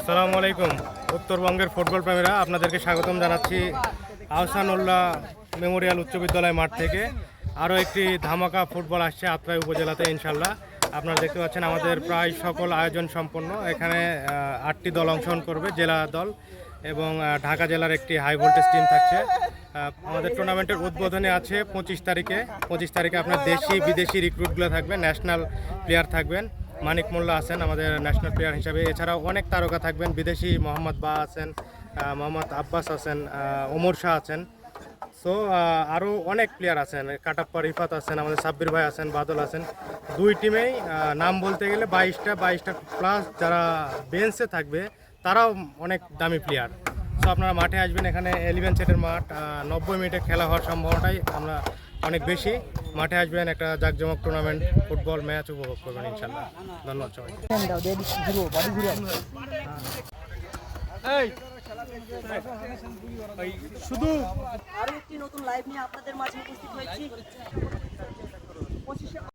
আসসালামু আলাইকুম। উত্তরবঙ্গের ফুটবল প্রেমীরা আপনাদেরকে স্বাগতম জানাচ্ছি আহসানুল্লাহ মেমোরিয়াল উচ্চ বিদ্যালয় মাঠ থেকে। আরও একটি ধামাকা ফুটবল আসছে আত্রাই উপজেলাতে ইনশাল্লাহ। আপনারা দেখতে পাচ্ছেন আমাদের প্রায় সকল আয়োজন সম্পন্ন। এখানে 8টি দল অংশগ্রহণ করবে, জেলা দল এবং ঢাকা জেলার একটি হাই ভোল্টেজ টিম থাকছে। আমাদের টুর্নামেন্টের উদ্বোধনে আছে 25 তারিখে আপনার দেশি বিদেশি রিক্রুটগুলো থাকবে, ন্যাশনাল প্লেয়ার থাকবেন। মানিক মোল্লা আছেন আমাদের ন্যাশনাল প্লেয়ার হিসাবে, এছাড়াও অনেক তারকা থাকবেন। বিদেশি মোহাম্মদ বা আছেন, মোহাম্মদ আব্বাস আছেন, ওমর শাহ আছেন। সো আরও অনেক প্লেয়ার আছেন, কাটাপ্পা রিফাত আছেন, আমাদের সাব্বির ভাই আছেন, বাদল আছেন। দুই টিমেই নাম বলতে গেলে 22টা প্লাস যারা বেঞ্চে থাকবে তারাও অনেক দামি প্লেয়ার। সো আপনারা মাঠে আসবেন, এখানে 11 সেটের মাঠ, 90 মিনিটে খেলা হওয়ার সম্ভাবনাটাই আমরা অনেক বেশি। মাঠে আসবেন, একটা জাঁকজমক টুর্নামেন্ট ফুটবল ম্যাচ উপভোগ করবেন ইনশাল্লাহ। ধন্যবাদ সবাই। শুধু আরো একটি নতুন লাইভ নিয়ে আপনাদের মাঝে উপস্থিত হয়েছি।